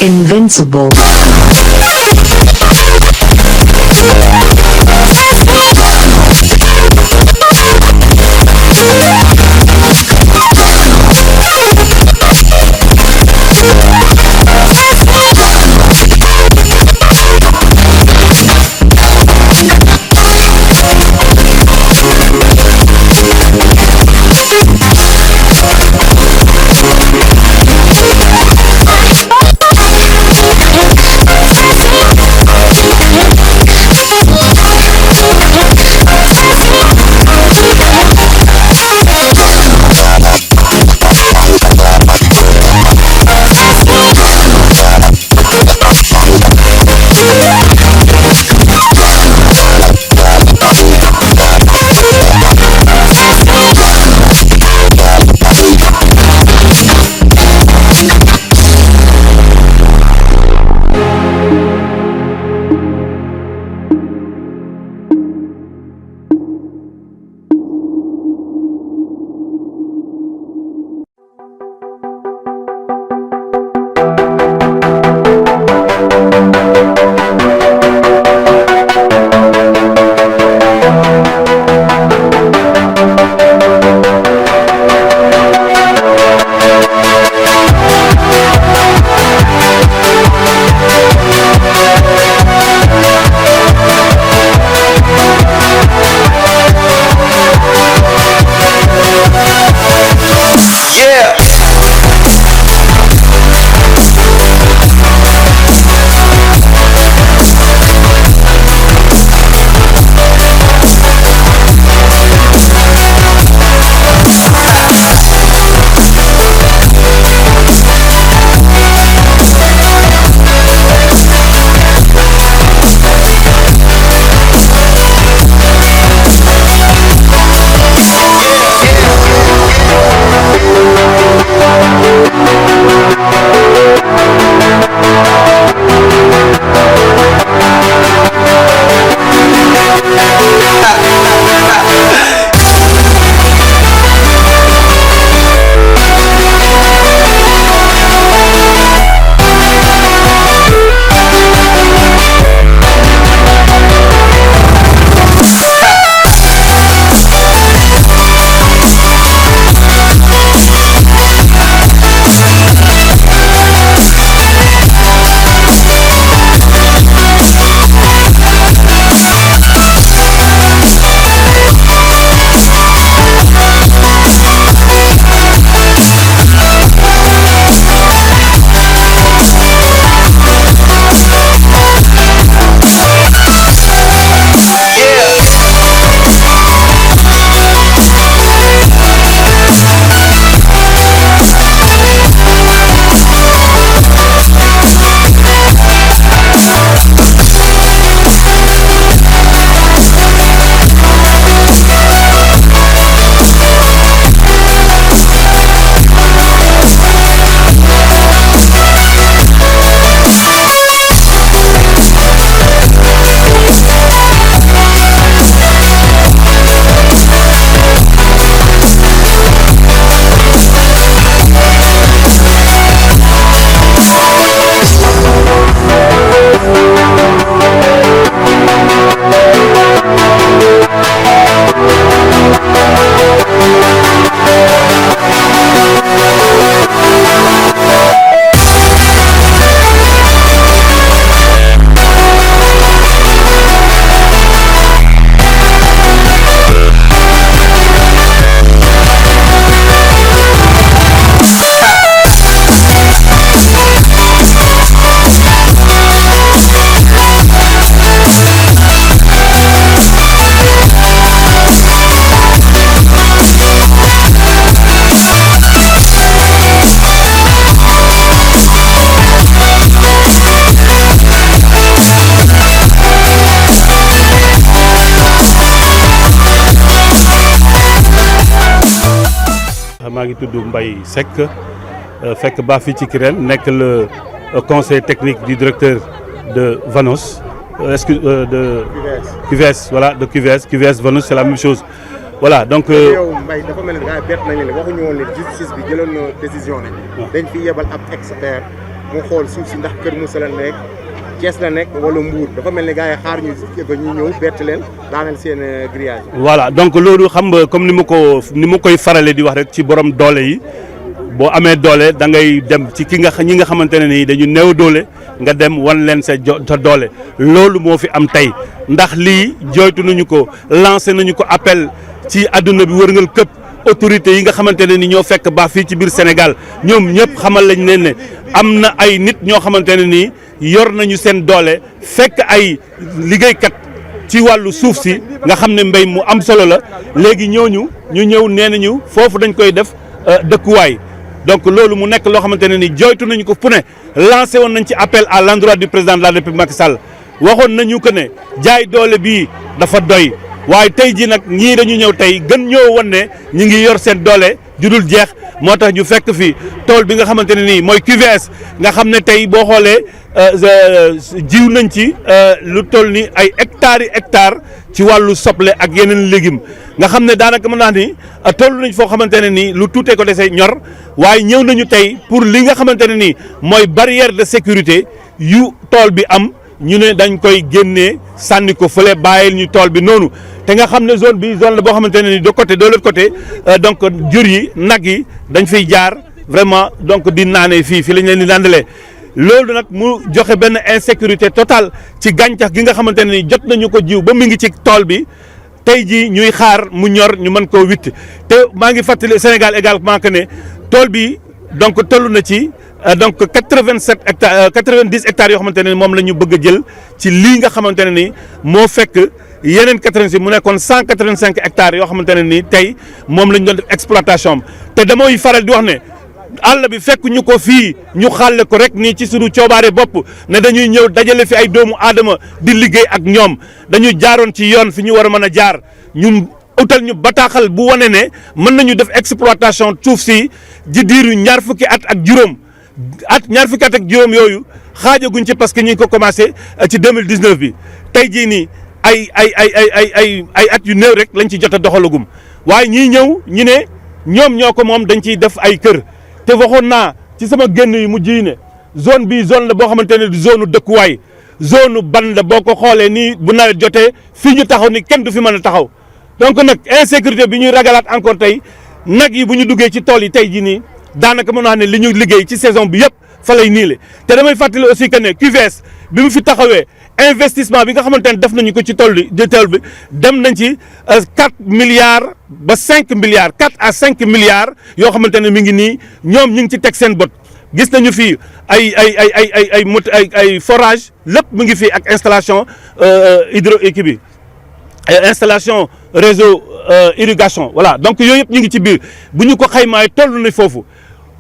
Invincible. maa ngi tudd Mbaye Seck fekk baa fii ci Kirène nekk le conseil technique du directeur de Vanos de QVS voilà de QVS Vanos c'est la même chose voilà donc. yow Mbaye dafa mel ni gars yi bett nañu ne waxuñu woon ne justice bi jëloon na décision ne. dañ fi yebal ab expert mu xool suuf si ndax Kër Moussa la nekk Thiès la nekk wala Mbour dafa mel ni gars yi xaar ñu ba ñu ñëw bett leen daaneel seen grillage. voilà donc loolu xam nga comme ni ma koy farale di wax rek ci borom doole yi boo amee doole da ngay dem ci ñi nga xamante ne nii dañu néew doole nga dem wan leen sa doole loolu moo fi am tey ndax lii jooytu nañu ko lancé nañu ko appel ci àdduna bi wërngal këpp autorités yi nga xamante ne ni ñoo fekk baax fii ci biir Sénégal ñoom ñëpp xamal lañ leen ne am na ay nit ñoo xamante ne nii yor nañu seen doole fekk ay liggéeykat ci wàllu suuf si nga xam ne mbéy mu am solo la léegi ñooñu ñu ñëw nee nañu foofu dañ koy def dëkkuwaay donc loolu mu nekk loo xamante ne ni jooytu nañu ko fu ne lancé woon nañ ci appel à l'endroit du président de la République Macky Sall waxoon nañu que ne jaay doole bii dafa doy waaye tey jii nag ñii dañu ñëw tey gën ñoo wan ne ñi ngi yor seen doole ju dul jeex moo tax ñu fekk fi tool bi nga xamante ne nii mooy QVS nga xam ne tey boo xoolee jiw nañ ci lu toll ni ay hectares yi hectares ci wàllu soble ak yeneen légumes nga xam ne daanaka mën naa ni toll nañ foo xamante ne nii lu tuutee ko desee ñor waaye ñëw nañu tey pour li nga xamante ne nii mooy barrière de sécurité yu tool bi am ñu ne dañ koy génnee sànni ko fële bàyyil ñu tool bi noonu te nga xam ne zone bi zone la boo xamante ne ni de l'autre côté donc jur yi nag yi dañ fiy jaar vraiment donc di naanee fii lañ leen di nandalee loolu nag mu joxe benn insécurité totale ci gàncax gi nga xamante ne ni jot nañu ko jiw ba mu ngi ci tool bi tey jii ñuy xaar mu ñor ñu mën koo witt te maa ngi fàttali Sénégal également que ne tool bi donc toll na ci donc 87 hectares 90 hectares yoo xamante ne moom la ñu bëgg a jël ci lii nga xamante ne ni moo fekk yeneen 86 mu nekkoon 185 hectares yoo xamante ne ni tey moom la ñu doon def exploitation te damay faral di wax ne àll bi fekk ñu ko fii ñu xàlle ko rek nii ci suñu coobaare bopp ne dañuy ñëw dajale fi ay doomu aadama di liggéey ak ñoom dañu jaaroon ci yoon fi ñu war a mën a jaar ñun utal ñu bataaxal bu wane ne mën nañu def exploitation suuf si ji diiru ñaar fukki at ak juróom yooyu xaajaguñ ci parce que ñu ngi ko commencé ci 2019 bi tey jii nii ay at yu néew rek lañ ci jot a doxalagum waaye ñii ñëw ñu ne ñoom ñoo ko moom dañ ciy def ay kër te waxoon naa ci sama génn yi mu ji ne zone bii zone la boo xamante ne di zone dëkkuwaay zone ban la boo ko xoolee nii bu nawet jotee fii ñu taxaw ni kenn du fi mën a taxaw donc nag insécurité bi ñuy ragalaat encore tey nag yi bu ñu duggee ci tool yi tey jii nii daanaka mën naa ne li ñu liggéey ci saison bi yëpp fa lay niile te damay fàttali aussi que ne QVS bi mu fi taxawee investissement bi nga xamante ne def nañu ko ci tool bi dem nañ ci 4 milliards ba 5 milliards 4 à 5 milliards yoo xamante ne mi ngi nii ñoom ñu ngi ci teg seen bët gis nañu fii ay forage lépp mu ngi fii ak installation hydroéquipe bi installation réseau irrigation voilà donc yooyu yëpp ñu ngi ci biir bu ñu ko xaymaay toll na foofu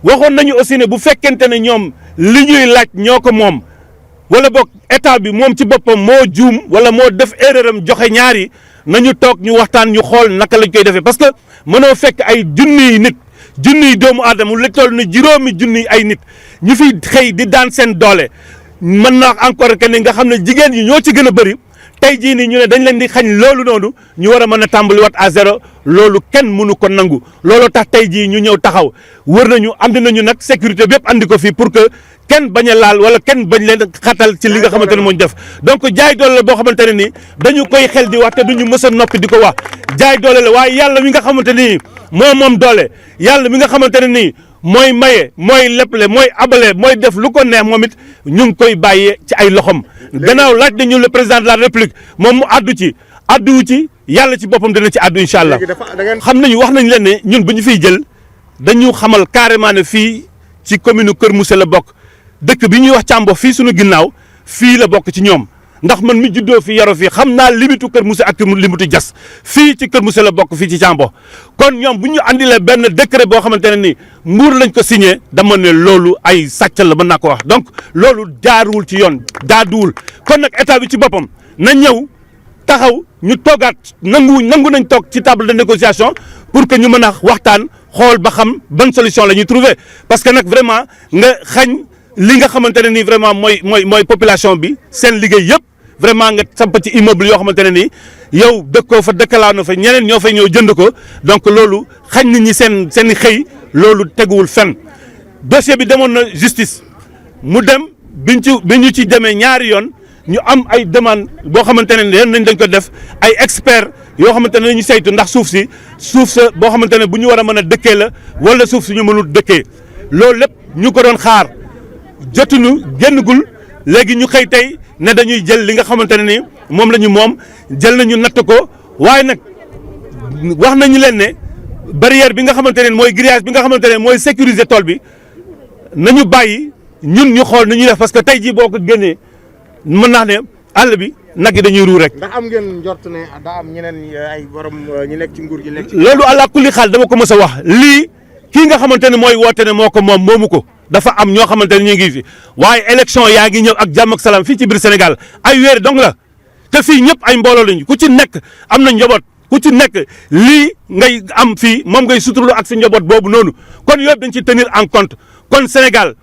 waxoon nañu aussi ne bu fekkente ne ñoom li ñuy laaj ñoo ko moom wala boog état bi moom ci boppam moo juum wala moo def erreur am joxe ñaari nañu toog ñu waxtaan ñu xool naka lañ koy defee parce que mënoo fekk ay junniy doomu aadama lu toll ni juróomi junniy ay nit ñu fi xëy di daan seen doole mën na encore que ne nga xam ne jigéen ñi ñoo ci gën a bëri tey jii nii ñu ne dañ leen di xañ loolu noonu ñu war a mën a tàmbaliwaat à zéro loolu kenn mënu ko nangu loolu tax tey jii ñu ñëw taxaw wër nañu andi nañu nag sécurité bépp andi ko fii pour que kenn bañ a laal wala kenn bañ leen xatal ci li nga xamante ne moo ñu def donc jaay doole la boo xamante ne nii dañu koy xel di wax te duñu mës a noppi di ko wax jaay doole la waaye yàlla mi nga xamante ni moom doole yàlla mi nga xamante ne nii mooy maye mooy leble mooy abale mooy def lu ko neex moom it ñu ngi koy bàyyee ci ay loxom gannaaw laaj nañu le président de la république moom mu addu ci yàlla ci boppam dina ci addu incha allah xam nañu wax nañ leen ne ñun bu ñu fiy jël dañu xamal carrément ne fii ci commune Kër Moussa la bokk dëkk bi ñuy wax Càmbo fii suñu ginnaaw fii la bokk ci ñoom ndax man mi juddoo fi yaroo fii xam naa limitu Kër Moussa ak limitu Diass fii ci Kër Moussa la bokk fii ci Càmbo kon ñoom bu ñu andilee benn décret boo xamante ne ni Mbuur lañ ko signé dama ne loolu ay sàccal la mën naa ko wax donc loolu jaaruwul ci yoon jaaduwul kon nag état bi ci boppam na ñëw taxaw ñu toogaat nangu nañ toog ci table de négociation pour que ñu mën a waxtaan xool ba xam bonne solution la ñuy trouver parce que nag vraiment nga xañ li nga xamante ne nii vraiment mooy population bi seen liggéey yëpp vraiment nga samp ci immeuble yoo xamante ne nii yow dëkkoo fa dëkkalaa na fa ñeneen ñoo fay ñëw jënd ko donc loolu xañ nit ñi seen xëy loolu teguwul fenn dossier bi demoon na justice mu dem bi ñu ci demee ñaari yoon ñu am ay demande boo xamante ne nañ dañ ko def ay experts yoo xamante ne ñu saytu ndax suuf sa boo xamante ne bu ñu war a mën a dëkkee la wala suuf si ñu mënul dëkkee loolu lépp ñu ko doon xaar jotuñu génnagul léegi ñu xëy tey ne dañuy jël li nga xamante ne ni moom la ñu moom jël nañu natt ko waaye nag wax nañu leen ne barrière bi nga xamante ne mooy grillage bi nga xamante ne mooy sécuriser tool bi nañu bàyyi ñun ñu xool nu ñuy def parce que tey jii boo ko génnee mën naa ne àll bi nag yi dañuy ruu rek. ndax am ngeen njort ne daa am ñeneen ay borom ñu nekk ci nguur gi nekk ci. loolu àlla kulli xaal dama ko mës a wax lii kii nga xamante ne mooy woote ne moo ko moom moomu ko dafa am ñoo xamante ne ñu ngi fi waaye élection yaa ngi ñëw ak jàmm ak salaam fii ci biir Sénégal ay weer dong la te fii ñëpp ay mbooloo lañu ku ci nekk am na njaboot ku ci nekk lii ngay am fii moom ngay suturlu ak sa njaboot boobu noonu kon yooyu dañ ci tenir en compte kon Sénégal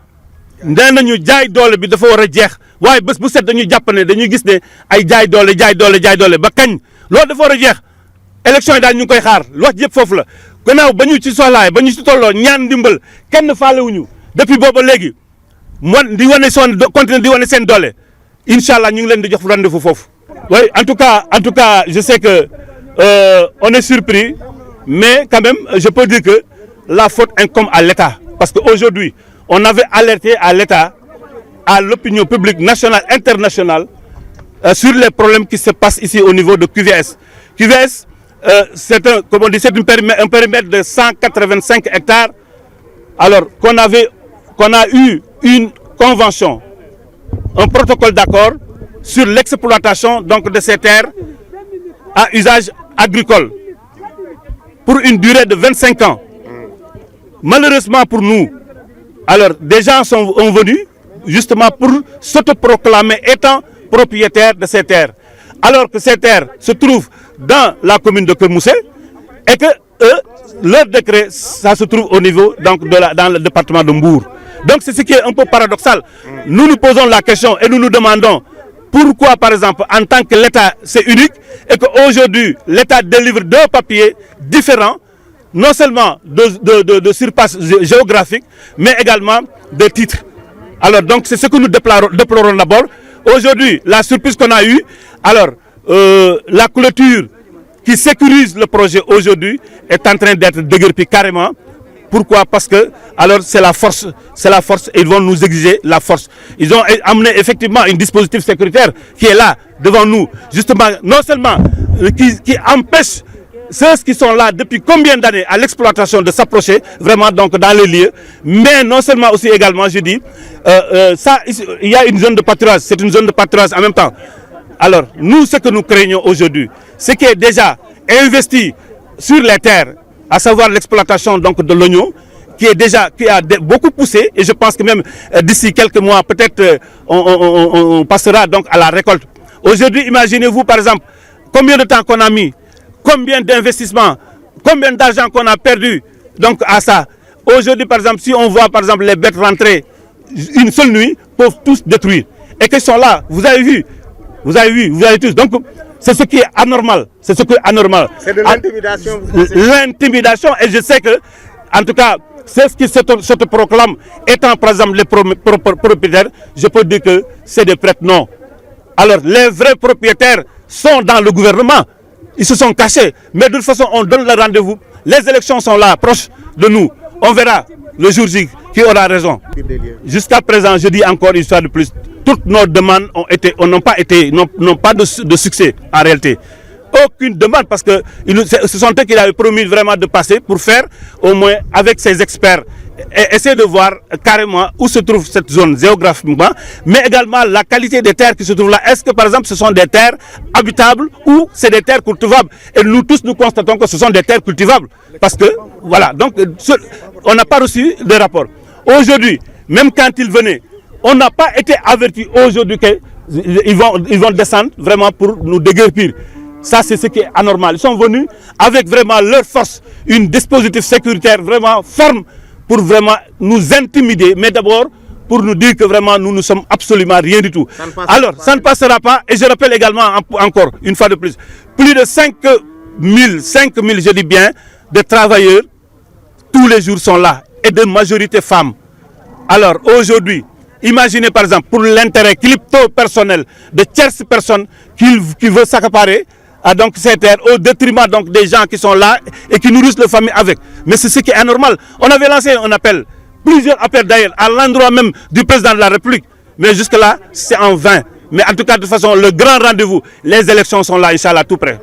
nee nañu jaay doole bi dafa war a jeex waaye bés bu set dañuy jàpp ne dañuy gis ne ay jaay doole ba kañ loolu dafa war a jeex élection yi daal ñu ngi koy xaar wax yëpp foofu la gannaaw ba ñu ci soxlaay ba ñu ci tolloo ñaan ndimbal kenn faalewuñu depuis booba léegi di wane continuer di wane seen doole incha allah ñu ngi leen di jox rendez-vous foofu. oui en tout cas je sais que on est surpris mais quand même je peux dire que la faute incombe à l'État parce que aujourd'hui on avait alerté à l'État, à l'opinion publique nationale, internationale, sur les problèmes qui se passent ici au niveau de QVS. QVS, c'est un périmètre de 185 hectares, alors qu'on a eu une convention, un protocole d'accord sur l'exploitation donc de ces terres à usage agricole pour une durée de 25 ans. Malheureusement pour nous, alors, des gens sont venus justement pour s'autoproclamer étant propriétaires de ces terres. Alors que ces terres se trouvent dans la commune de Keur Moussé et que leur décret, ça se trouve au niveau donc, dans le département de Mbour. Donc, c'est ce qui est un peu paradoxal. Nous nous posons la question et nous nous demandons pourquoi, par exemple, en tant que l'État, c'est unique et qu'aujourd'hui, l'État délivre deux papiers différents non seulement de surface géographique, mais également de titres. Alors, donc, c'est ce que nous déplorons d'abord. Aujourd'hui, la surprise qu'on a eue, alors, la clôture qui sécurise le projet aujourd'hui est en train d'être déguerpie carrément. Pourquoi? Parce que, alors, c'est la force, et ils vont nous exiger la force. Ils ont amené effectivement un dispositif sécuritaire qui est là, devant nous, justement, non seulement qui empêche ceux qui sont là depuis combien d'années à l'exploitation de s'approcher vraiment donc dans les lieux, mais non seulement aussi également, je dis, il y a une zone de pâturage, c'est une zone de pâturage en même temps. Alors, nous, ce que nous craignons aujourd'hui, c'est qu'il est déjà investi sur les terres, à savoir l'exploitation donc de l'oignon, qui a beaucoup poussé, et je pense que même d'ici quelques mois, peut-être on passera donc à la récolte. Aujourd'hui, imaginez-vous par exemple, combien de temps qu'on a mis, combien d'investissements, combien d'argent qu'on a perdu donc à ça. Aujourd'hui, par exemple, si on voit par exemple les bêtes rentrer une seule nuit, peuvent tous détruire. Et qu'ils sont là, vous avez vu tous. Donc, c'est ce qui est anormal. C'est ce qui est anormal. C'est de l'intimidation. L'intimidation, et je sais que, en tout cas, c'est ce qui se proclame étant par exemple les propriétaires, je peux dire que c'est des prêtres non. Alors, les vrais propriétaires sont dans le gouvernement. Ils se sont cachés. Mais de toute façon, on donne le rendez-vous. Les élections sont là, proches de nous. On verra le jour J qui aura raison. Jusqu'à présent, je dis encore une fois de plus, toutes nos demandes n'ont pas de succès en réalité. Aucune demande parce que ce sont eux qui avaient promis vraiment de passer pour faire au moins avec ces experts et essayer de voir carrément où se trouve cette zone géographiquement, mais également la qualité des terres qui se trouvent là. Est-ce que par exemple ce sont des terres habitables ou c'est des terres cultivables? Et nous tous nous constatons que ce sont des terres cultivables parce que voilà, donc on n'a pas reçu de rapport. Aujourd'hui, même quand ils venaient, on n'a pas été averti aujourd'hui qu'ils vont descendre vraiment pour nous déguerpir. Ça, c'est ce qui est anormal. Ils sont venus avec vraiment leur force, un dispositif sécuritaire vraiment ferme pour vraiment nous intimider, mais d'abord pour nous dire que vraiment nous ne sommes absolument rien du tout. Alors, ça ne passera pas, et je rappelle également encore, une fois de plus de 5 000, je dis bien, de travailleurs, tous les jours sont là, et de majorité femmes. Alors, aujourd'hui, imaginez par exemple, pour l'intérêt crypto-personnel de tierces personnes qui veulent s'accaparer donc ces terres au détriment donc des gens qui sont là et qui nourrissent leur famille avec. Mais c'est ce qui est anormal. On avait lancé un appel, plusieurs appels d'ailleurs, à l'endroit même du président de la République. Mais jusque-là, c'est en vain. Mais en tout cas, de toute façon, le grand rendez-vous, les élections sont là, Inch'Allah, tout près.